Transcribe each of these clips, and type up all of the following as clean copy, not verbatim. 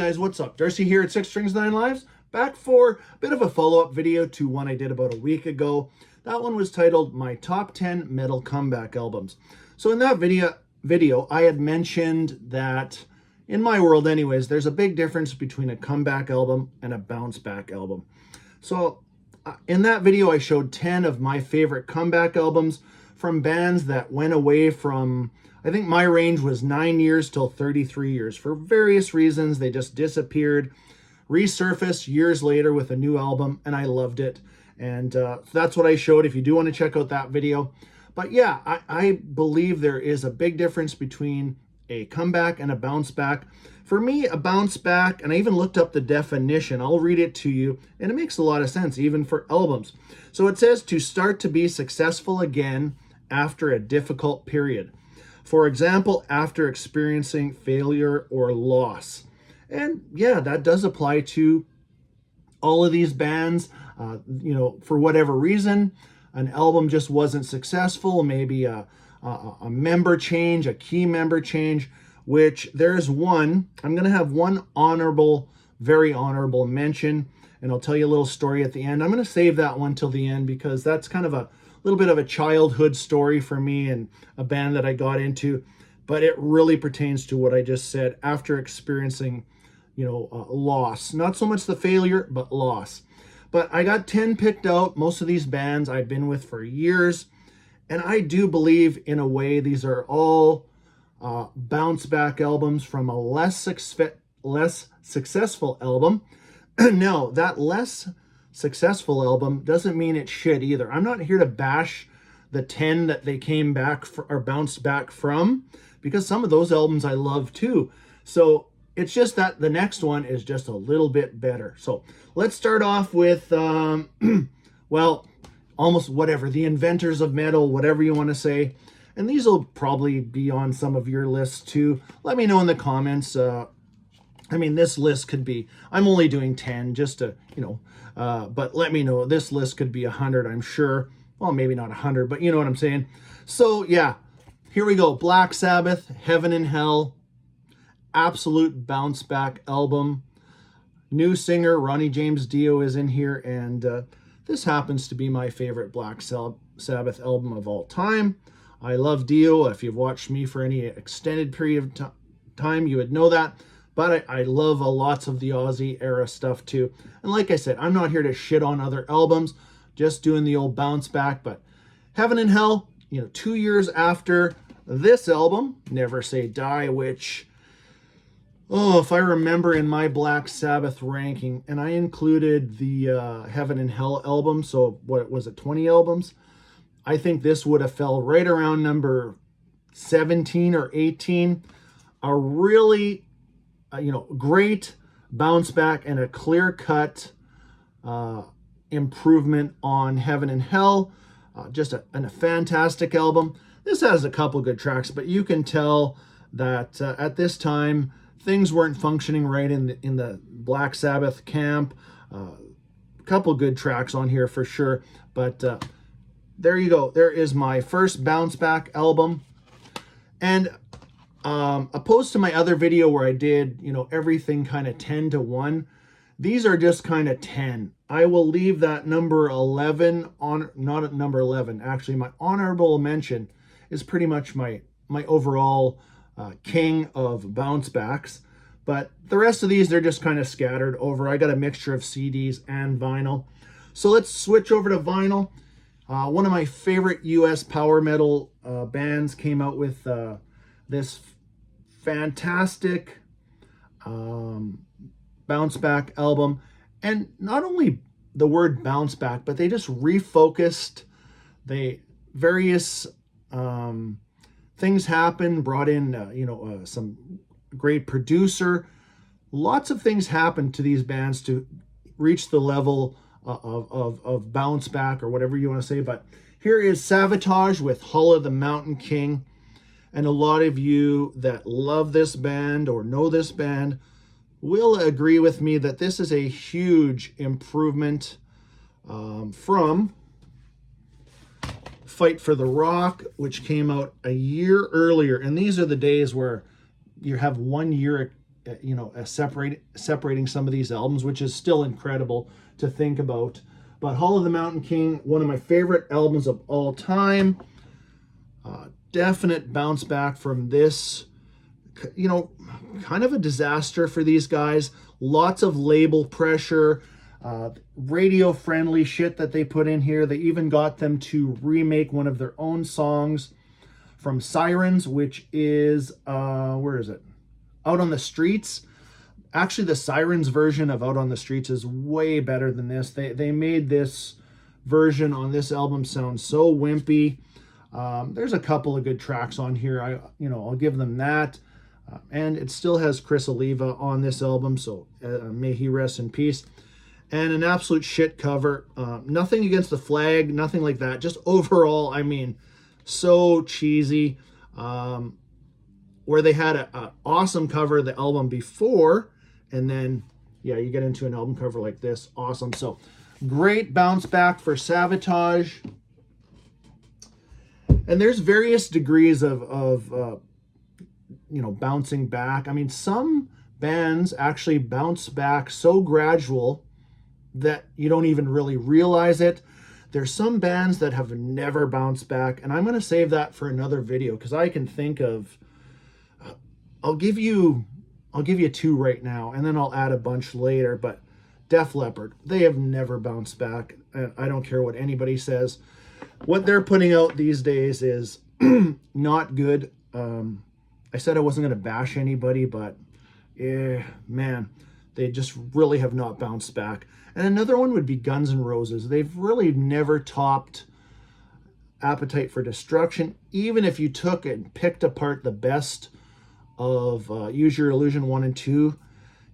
Guys, what's up? Darcy here at 6 Strings 9 Lives, back for a bit of a follow-up video to one I did about a week ago. That one was titled My Top 10 Metal Comeback Albums. So in that video, I had mentioned that, in my world anyways, there's a big difference between a comeback album and a bounce back album. So in that video, I showed 10 of my favorite comeback albums from bands that went away from, I think my range was 9 years till 33 years. For various reasons, they just disappeared, resurfaced years later with a new album, and I loved it. And that's what I showed if you do want to check out that video. But yeah, I believe there is a big difference between a comeback and a bounce back. For me, a bounce back, and I even looked up the definition, I'll read it to you, and it makes a lot of sense, even for albums. So it says to start to be successful again after a difficult period. For example, after experiencing failure or loss. And yeah, that does apply to all of these bands. For whatever reason, an album just wasn't successful. Maybe a member change, a key member change, which there's one. I'm going to have one very honorable mention, and I'll tell you a little story at the end. I'm going to save that one till the end because that's kind of a little bit of a childhood story for me and a band that I got into, but it really pertains to what I just said after experiencing, loss. Not so much the failure, but loss. But I got 10 picked out. Most of these bands I've been with for years, and I do believe in a way these are all bounce back albums from a less successful album. No, that less successful album doesn't mean it should either. I'm not here to bash the 10 that they came back or bounced back from, because some of those albums I love too. So it's just that the next one is just a little bit better. So let's start off with, almost whatever, the inventors of metal, whatever you want to say. And these will probably be on some of your lists too. Let me know in the comments. This list could be, I'm only doing 10 just to, but let me know. This list could be 100, I'm sure. Well, maybe not 100, but you know what I'm saying. So yeah, here we go. Black Sabbath, Heaven and Hell, absolute bounce back album. New singer Ronnie James Dio is in here, and this happens to be my favorite Black Sabbath album of all time. I love Dio. If you've watched me for any extended period of time, you would know that. But I love lots of the Aussie era stuff too. And like I said, I'm not here to shit on other albums, just doing the old bounce back. But Heaven and Hell, 2 years after this album, Never Say Die, which, if I remember in my Black Sabbath ranking, and I included the Heaven and Hell album, so what was it, 20 albums? I think this would have fell right around number 17 or 18. A really great bounce back and a clear-cut improvement on Heaven and Hell. Just a fantastic album. This has a couple good tracks, but you can tell that at this time, things weren't functioning right in the Black Sabbath camp. A couple good tracks on here for sure, but there you go. There is my first bounce back album. And opposed to my other video where I did, everything kind of 10 to 1, these are just kind of 10. I will leave that number 11 on, not at number 11. Actually, my honorable mention is pretty much my overall king of bounce backs. But the rest of these, they're just kind of scattered over. I got a mixture of CDs and vinyl. So let's switch over to vinyl. One of my favorite US power metal bands came out with this fantastic bounce back album. And not only the word bounce back, but they just refocused. Various things happened, brought in some great producer. Lots of things happened to these bands to reach the level of bounce back, or whatever you want to say. But here is Savatage with Hall of the Mountain King. And a lot of you that love this band or know this band will agree with me that this is a huge improvement from Fight for the Rock, which came out a year earlier. And these are the days where you have 1 year separating some of these albums, which is still incredible to think about. But Hall of the Mountain King, one of my favorite albums of all time. Definite bounce back from this, kind of a disaster for these guys. Lots of label pressure, radio friendly shit that they put in here. They even got them to remake one of their own songs from Sirens, which is, where is it? Out on the Streets. Actually, the Sirens version of Out on the Streets is way better than this. They made this version on this album sound so wimpy. There's a couple of good tracks on here. I'll give them that. And it still has Chris Oliva on this album, so may he rest in peace. And an absolute shit cover. Nothing against the Flag, nothing like that. Just overall, so cheesy. Where they had an awesome cover of the album before, and then, you get into an album cover like this. Awesome. So, great bounce back for Sabotage. And there's various degrees of bouncing back. Some bands actually bounce back so gradual that you don't even really realize it. There's some bands that have never bounced back, and I'm going to save that for another video because I can think of, I'll give you two right now, and then I'll add a bunch later. But Def Leppard, they have never bounced back. And I don't care what anybody says. What they're putting out these days is not good. I said I wasn't going to bash anybody, but man, they just really have not bounced back. And another one would be Guns N' Roses. They've really never topped Appetite for Destruction. Even if you took and picked apart the best of Use Your Illusion 1 and 2,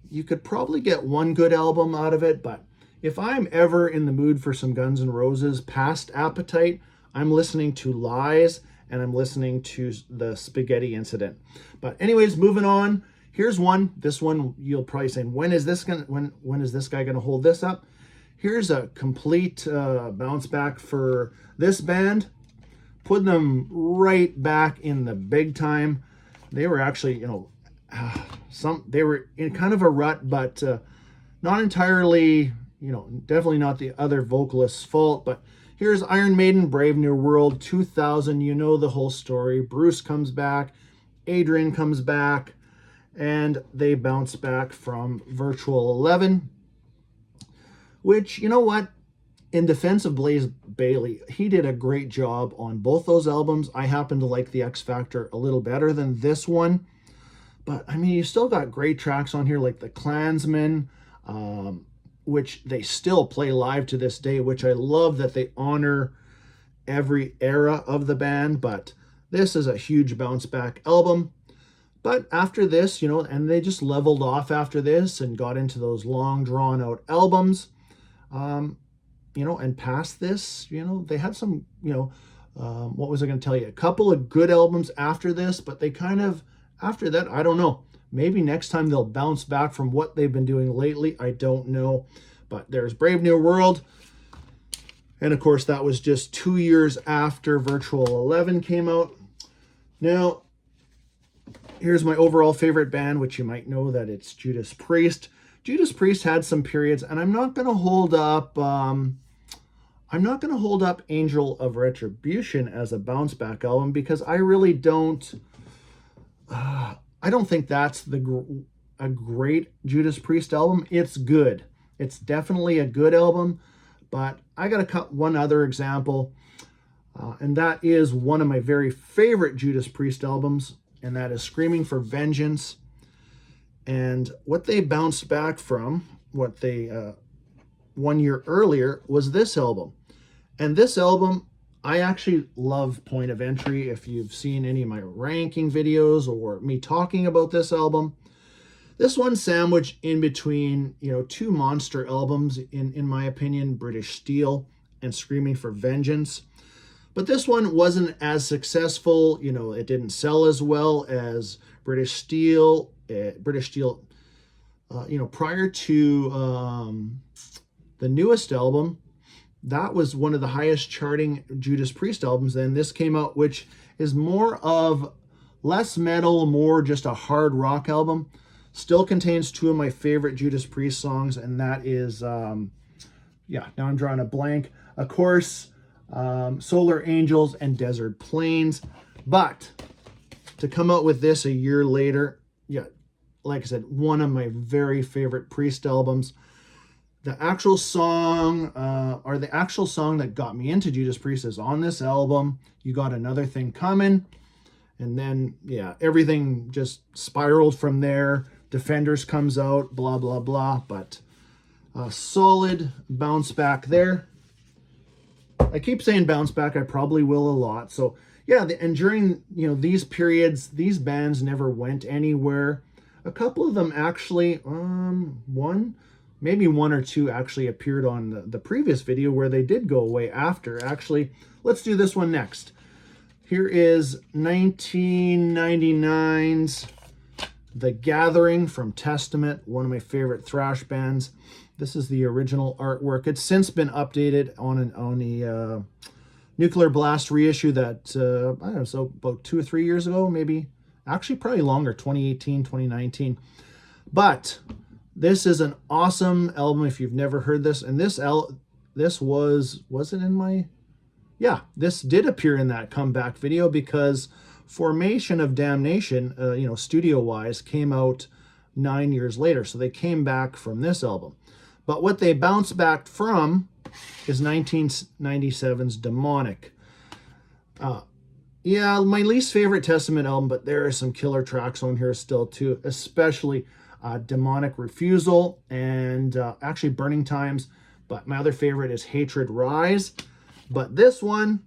you could probably get one good album out of it. But if I'm ever in the mood for some Guns N' Roses past Appetite, I'm listening to Lies and I'm listening to the Spaghetti Incident. But anyways, moving on. Here's one. This one you'll probably say, when is this guy gonna hold this up? Here's a complete bounce back for this band. Put them right back in the big time. They were actually, they were in kind of a rut, but not entirely, definitely not the other vocalist's fault. But here's Iron Maiden, Brave New World, 2000. You know the whole story. Bruce comes back, Adrian comes back, and they bounce back from Virtual 11, which, you know what? In defense of Blaze Bayley, he did a great job on both those albums. I happen to like the X Factor a little better than this one. But, you still got great tracks on here like The Klansman, which they still play live to this day, which I love that they honor every era of the band. But this is a huge bounce back album. But after this, and they just leveled off after this and got into those long drawn out albums, and past this, they had some, what was I going to tell you? A couple of good albums after this, but they kind of, after that, I don't know. Maybe next time they'll bounce back from what they've been doing lately. I don't know. But there's Brave New World. And of course, that was just 2 years after Virtual 11 came out. Now, here's my overall favorite band, which you might know that it's Judas Priest. Judas Priest had some periods, and I'm not going to hold up Angel of Retribution as a bounce back album because I really don't. I don't think that's a great Judas Priest album. It's good. It's definitely a good album, but I got to cut one other example, and that is one of my very favorite Judas Priest albums, and that is Screaming for Vengeance. And what they bounced back from, what they 1 year earlier, was this album. And this album, I actually love Point of Entry. If you've seen any of my ranking videos or me talking about this album, this one's sandwiched in between, two monster albums, in my opinion, British Steel and Screaming for Vengeance. But this one wasn't as successful. It didn't sell as well as British Steel. Prior to the newest album, that was one of the highest charting Judas Priest albums. Then this came out, which is more of less metal, more just a hard rock album. Still contains two of my favorite Judas Priest songs, and that is, yeah, now I'm drawing a blank. Of course, Solar Angels and Desert Plains. But to come out with this a year later, yeah, like I said, one of my very favorite Priest albums. The actual song, or the actual song that got me into Judas Priest is on this album. You Got Another Thing Coming. And then, yeah, everything just spiraled from there. Defenders comes out, blah, blah, blah. But a solid bounce back there. I keep saying bounce back. I probably will a lot. So, yeah, and during, these periods, these bands never went anywhere. A couple of them actually, maybe one or two actually appeared on the previous video where they did go away after. Actually, let's do this one next. Here is 1999's The Gathering from Testament, one of my favorite thrash bands. This is the original artwork. It's since been updated on the Nuclear Blast reissue that, I don't know, so about 2 or 3 years ago, maybe. Actually, probably longer, 2018, 2019. But this is an awesome album if you've never heard this. And this was it in my... Yeah, this did appear in that comeback video because Formation of Damnation, studio-wise, came out 9 years later. So they came back from this album. But what they bounced back from is 1997's Demonic. Yeah, my least favorite Testament album, but there are some killer tracks on here still too, especially Demonic Refusal and actually Burning Times. But my other favorite is Hatred Rise. But this one,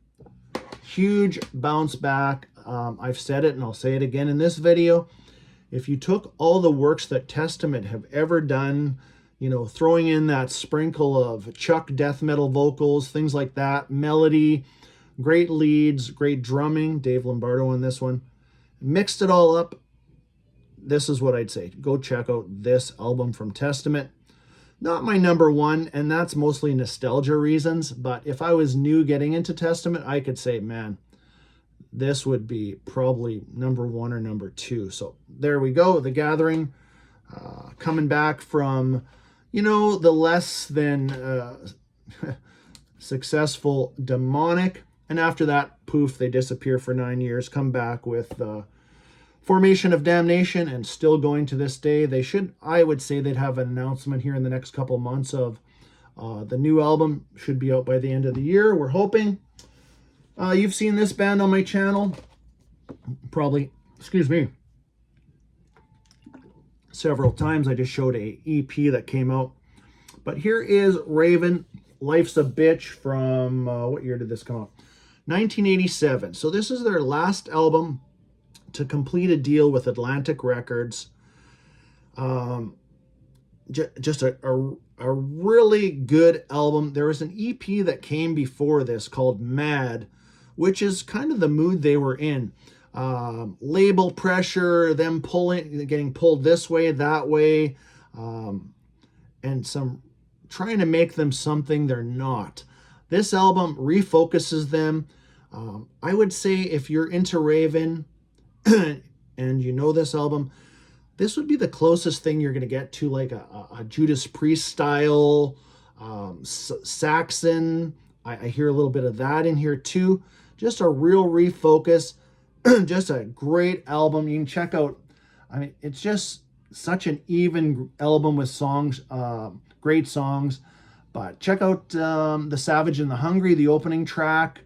huge bounce back. I've said it and I'll say it again in this video. If you took all the works that Testament have ever done, throwing in that sprinkle of Chuck death metal vocals, things like that, melody, great leads, great drumming, Dave Lombardo on this one, mixed it all up, this is what I'd say. Go check out this album from Testament. Not my number one, and that's mostly nostalgia reasons, but if I was new getting into Testament, I could say, man, this would be probably number one or number two. So there we go, The Gathering, coming back from, the less than successful Demonic, and after that, poof, they disappear for 9 years, come back with Formation of Damnation, and still going to this day. I would say they'd have an announcement here in the next couple months of the new album. Should be out by the end of the year, we're hoping. You've seen this band on my channel, probably, several times. I just showed a EP that came out. But here is Raven, Life's a Bitch from, what year did this come out? 1987. So this is their last album to complete a deal with Atlantic Records. Just a really good album. There was an EP that came before this called Mad, which is kind of the mood they were in. Label pressure, them getting pulled this way, that way, and some trying to make them something they're not. This album refocuses them. I would say if you're into Raven and you know this album, this would be the closest thing you're going to get to like a Judas Priest style, Saxon. I hear a little bit of that in here too. Just a real refocus. Just a great album. You can check out, it's just such an even album with songs, great songs. But check out The Savage and the Hungry, the opening track.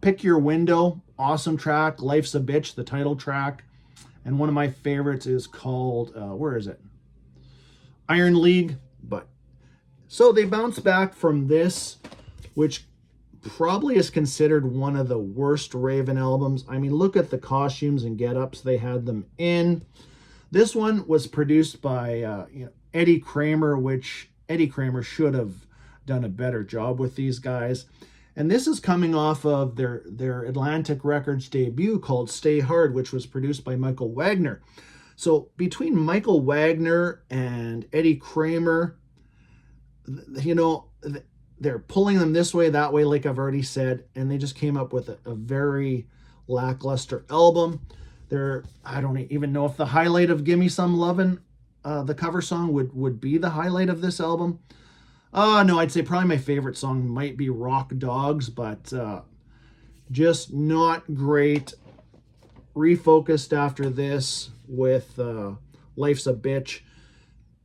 Pick Your Window, awesome track. Life's a Bitch, the title track. And one of my favorites is called, where is it? Iron League. So they bounced back from this, which probably is considered one of the worst Raven albums. Look at the costumes and get-ups they had them in. This one was produced by Eddie Kramer, which Eddie Kramer should have done a better job with these guys. And this is coming off of their Atlantic Records debut called Stay Hard, which was produced by Michael Wagner. So between Michael Wagner and Eddie Kramer, they're pulling them this way, that way, like I've already said, and they just came up with a very lackluster album. I don't even know if the highlight of Gimme Some Lovin', the cover song, would be the highlight of this album. No, I'd say probably my favorite song might be Rock Dogs, but just not great. Refocused after this with Life's a Bitch.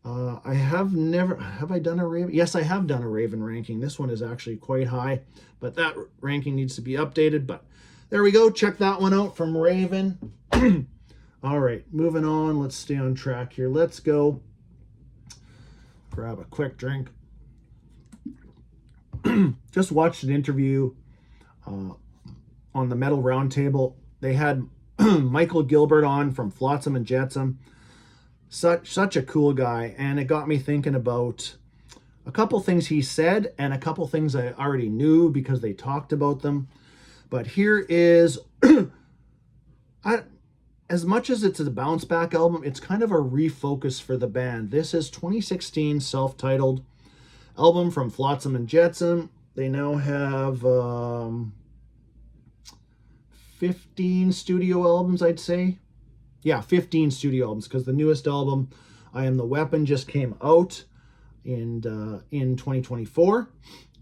Have I done a Raven? Yes, I have done a Raven ranking. This one is actually quite high, but that ranking needs to be updated. But there we go. Check that one out from Raven. All right, moving on. Let's stay on track here. Let's go grab a quick drink. Just watched an interview on the Metal Roundtable. They had Michael Gilbert on from Flotsam and Jetsam. Such a cool guy, and it got me thinking about a couple things he said and a couple things I already knew because they talked about them. But here is, as much as it's a bounce back album, it's kind of a refocus for the band. This is 2016 self-titled album from Flotsam and Jetsam. They now have 15 studio albums, I'd say. Yeah, 15 studio albums, because the newest album, I Am the Weapon, just came out in 2024.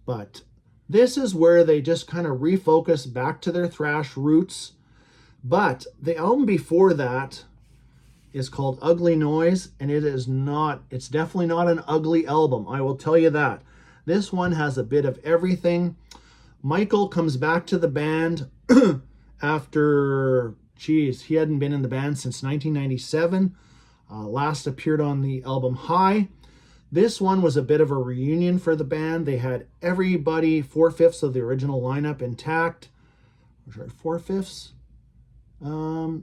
But this is where they just kind of refocus back to their thrash roots. But the album before that is called Ugly Noise, and it's definitely not an ugly album, I will tell you that. This one has a bit of everything. Michael comes back to the band after, he hadn't been in the band since 1997. Last appeared on the album High. This one was a bit of a reunion for the band. They had everybody, 4/5 of the original lineup intact. 4/5?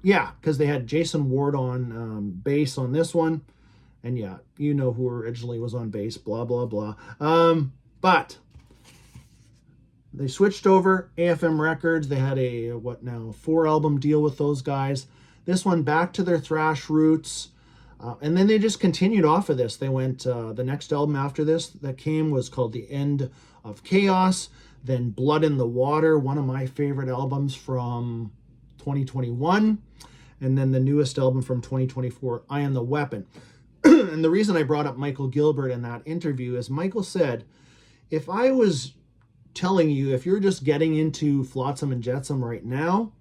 Yeah, because they had Jason Ward on bass on this one. And yeah, you know who originally was on bass, blah, blah, blah. But they switched over, AFM Records. They had a, 4-album deal with those guys. This one back to their thrash roots. And then they just continued off of this. They went, the next album after this that came was called The End of Chaos. Then Blood in the Water, one of my favorite albums from 2021. And then the newest album from 2024, I Am the Weapon. And the reason I brought up Michael Gilbert in that interview is Michael said, if I was telling you, if you're just getting into Flotsam and Jetsam right now,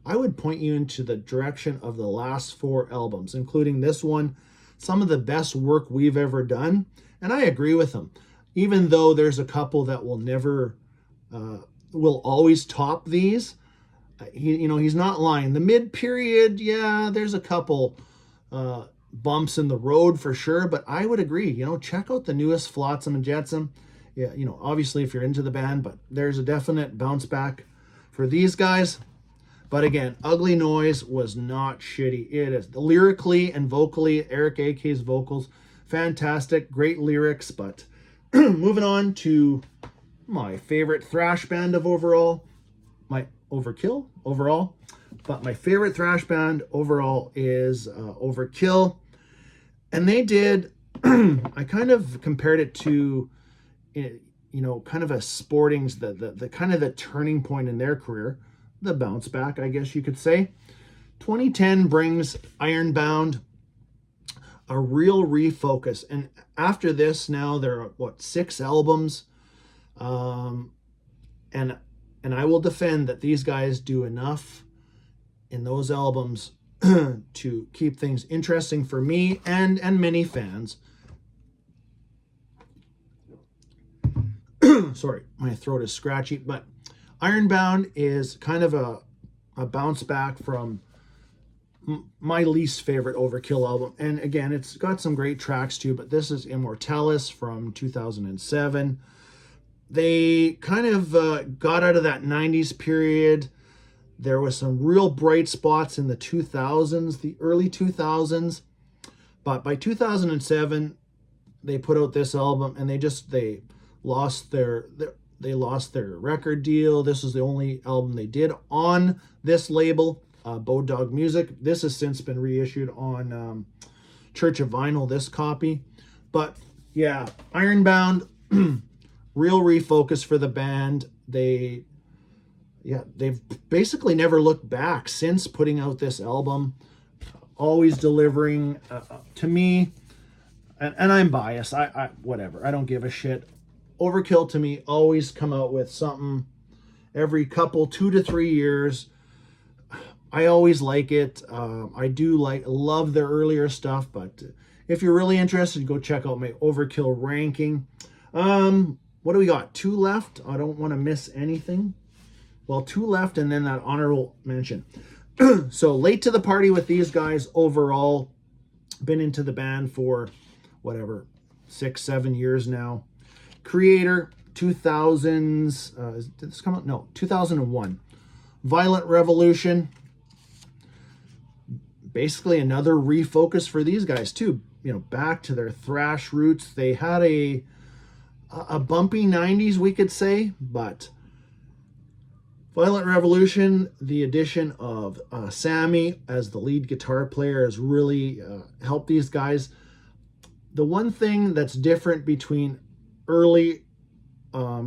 I would point you into the direction of the last 4 albums, including this one, some of the best work we've ever done. And I agree with him, even though there's a couple that will never, will always top these. He's not lying. The mid-period, yeah, there's a couple bumps in the road for sure, but I would agree, check out the newest Flotsam and Jetsam. Yeah, obviously if you're into the band, but there's a definite bounce back for these guys. But again, Ugly Noise was not shitty. It is lyrically and vocally, Eric A.K.'s vocals, fantastic, great lyrics. But moving on to my favorite thrash band of overall, my Overkill overall. But my favorite thrash band overall is Overkill. And they did, I kind of compared it to, kind of a Sporting's, the kind of the turning point in their career, the bounce back, I guess you could say. 2010 brings Ironbound, a real refocus. And after this, now there are, 6 albums. And I will defend that these guys do enough in those albums to keep things interesting for me and many fans. Sorry, my throat is scratchy, but Ironbound is kind of a bounce back from my least favorite Overkill album. And again, it's got some great tracks too, but this is Immortalis from 2007. They kind of got out of that 90s period. There was some real bright spots in the 2000s, the early 2000s. But by 2007, they put out this album and they lost their record deal. This is the only album they did on this label, Bodog Music. This has since been reissued on Church of Vinyl, this copy. But yeah, Ironbound, real refocus for the band. They yeah, they've basically never looked back since putting out this album. Always delivering to me, and I'm biased. I whatever. I don't give a shit. Overkill to me always come out with something every couple 2 to 3 years. I always like it. I do love their earlier stuff, but if you're really interested, go check out my Overkill ranking. What do we got? 2 left. I don't want to miss anything. Well, 2 left, and then that honorable mention. So late to the party with these guys overall. Been into the band for whatever 6-7 years now. Creator 2000s. Did this come out? No, 2001. Violent Revolution. Basically another refocus for these guys too. You know, back to their thrash roots. They had a bumpy 90s, we could say, but Violent Revolution, the addition of Sammy as the lead guitar player has really helped these guys. The one thing that's different between early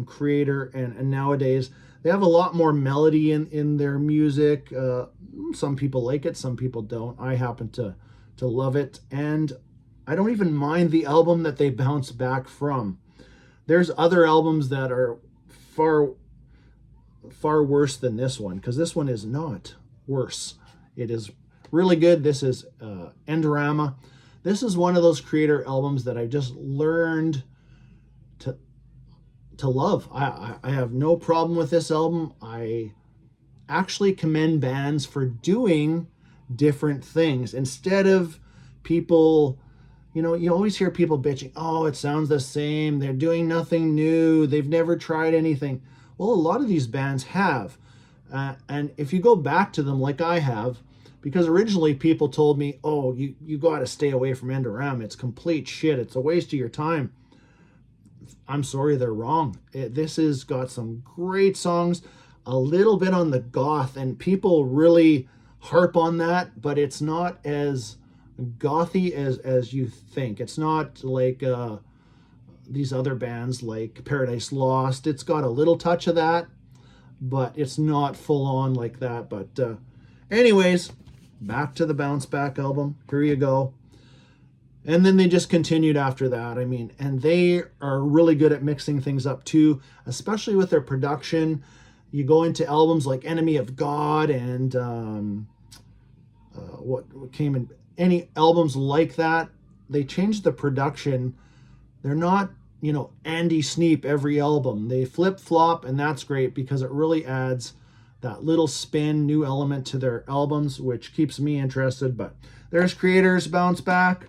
Creator and nowadays, they have a lot more melody in their music. Some people like it, some people don't. I happen to love it, and I don't even mind the album that they bounce back from. There's other albums that are far worse than this one, because this one is not worse. It is really good. This is Endorama. This is one of those Creator albums that I just learned to love. I have no problem with this album. I actually commend bands for doing different things instead of people, you know, you always hear people bitching, oh, it sounds the same, they're doing nothing new, they've never tried anything. Well, a lot of these bands have. And if you go back to them like I have, because originally people told me, oh, you got to stay away from Endorama. It's complete shit. It's a waste of your time. I'm sorry, they're wrong. This has got some great songs, a little bit on the goth, and people really harp on that, but it's not as gothy as you think. It's not like these other bands like Paradise Lost. It's got a little touch of that, but it's not full on like that. But anyways, back to the Bounce Back album. Here you go. And then they just continued after that. I mean, and they are really good at mixing things up too, especially with their production. You go into albums like Enemy of God and what came in any albums like that, they changed the production. They're not, you know, Andy Sneap every album. They flip-flop, and that's great because it really adds that little spin, new element to their albums, which keeps me interested. But there's Creator's Bounce Back.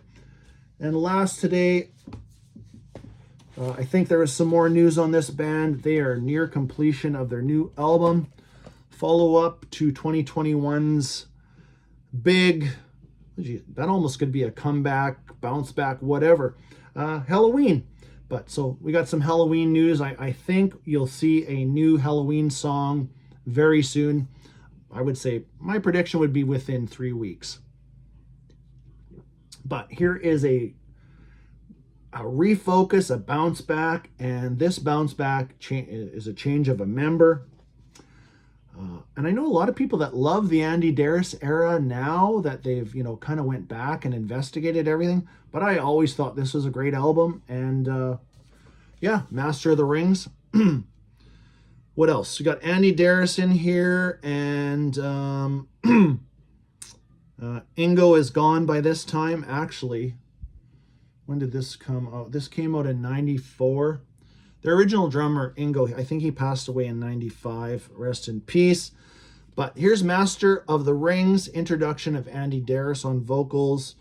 And last today, I think there is some more news on this band. They are near completion of their new album. Follow-up to 2021's big, that almost could be a comeback, bounce back, whatever, Halloween. But so we got some Halloween news. I think you'll see a new Halloween song very soon. I would say my prediction would be within 3 weeks. But here is a refocus, a bounce back, and this bounce back is a change of a member. And I know a lot of people that love the Andy Darris era now that they've, you know, kind of went back and investigated everything. But I always thought this was a great album. And yeah, Master of the Rings. What else? We got Andy Darris in here, and Ingo is gone by this time. Actually, when did this come out? This came out in 94. The original drummer, Ingo, I think he passed away in 95. Rest in peace. But here's Master of the Rings, introduction of Andy Darris on vocals.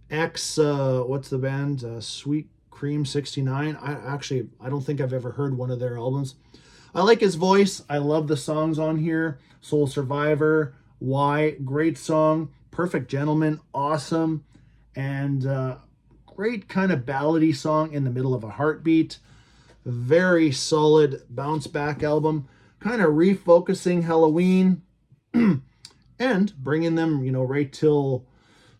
What's the band? Sweet Cream 69. I don't think I've ever heard one of their albums. I like his voice. I love the songs on here. Soul Survivor, Why, great song. Perfect Gentleman, awesome. And great kind of ballady song in the middle of a heartbeat. Very solid bounce back album, kind of refocusing Halloween and bringing them, you know, right till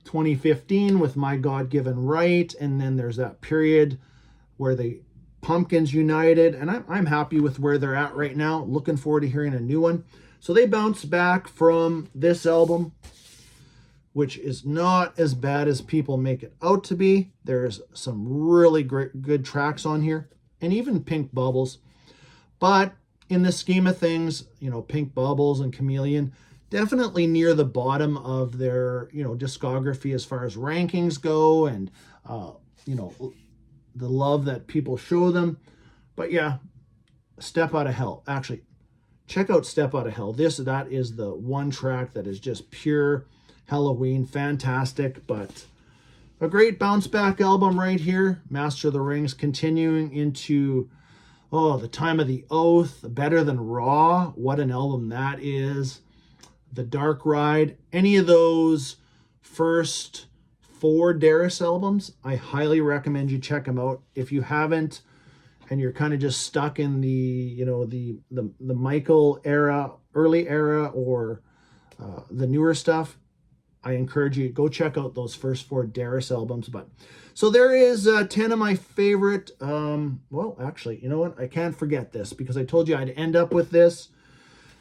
2015 with My God Given Right. And then there's that period where they Pumpkins United, and I'm happy with where they're at right now. Looking forward to hearing a new one. So they bounced back from this album, which is not as bad as people make it out to be. There's some really good tracks on here, and even Pink Bubbles. But in the scheme of things, you know, Pink Bubbles and Chameleon, definitely near the bottom of their, you know, discography as far as rankings go, and, you know, the love that people show them. But yeah, Step Out of Hell. Actually, check out Step Out of Hell. That is the one track that is just pure Halloween, fantastic, but a great bounce back album right here. Master of the Rings continuing into, The Time of the Oath, Better Than Raw. What an album that is. The Dark Ride. Any of those first 4 Darius albums, I highly recommend you check them out. If you haven't, and you're kind of just stuck in the, you know, the Michael era, early era, or the newer stuff, I encourage you to go check out those first 4 Darius albums. But so there is 10 of my favorite. Well, actually, you know what? I can't forget this because I told you I'd end up with this.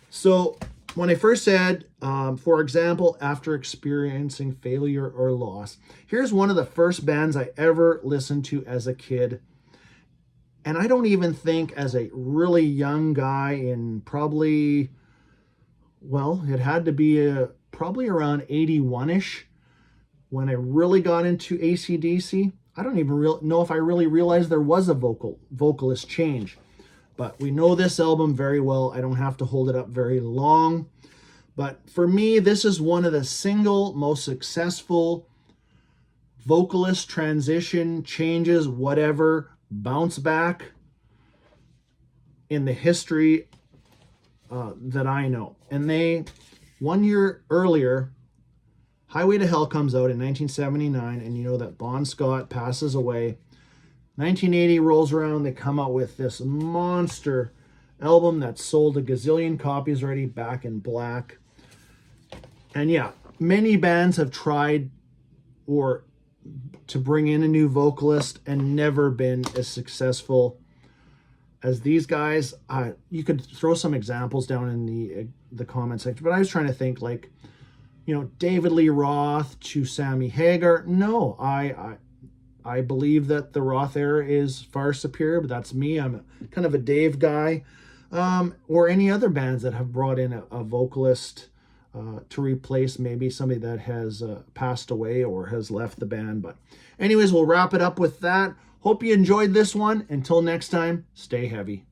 So when I first said, for example, after experiencing failure or loss, here's one of the first bands I ever listened to as a kid. And I don't even think as a really young guy in probably, well, it had to be probably around 81-ish when I really got into AC/DC. I don't even know if I really realized there was a vocalist change. But we know this album very well. I don't have to hold it up very long. But for me, this is one of the single most successful vocalist transition, changes, whatever, bounce back in the history that I know. And 1 year earlier, Highway to Hell comes out in 1979, and you know that Bon Scott passes away. 1980 rolls around, they come out with this monster album that sold a gazillion copies already, Back in Black. And yeah, many bands have tried to bring in a new vocalist and never been as successful as these guys. You could throw some examples down in the comment section, but I was trying to think, like, you know, David Lee Roth to Sammy Hagar. No, I believe that the Roth era is far superior, but that's me. I'm kind of a Dave guy. Or any other bands that have brought in a vocalist to replace maybe somebody that has passed away or has left the band. But anyways, we'll wrap it up with that. Hope you enjoyed this one. Until next time, stay heavy.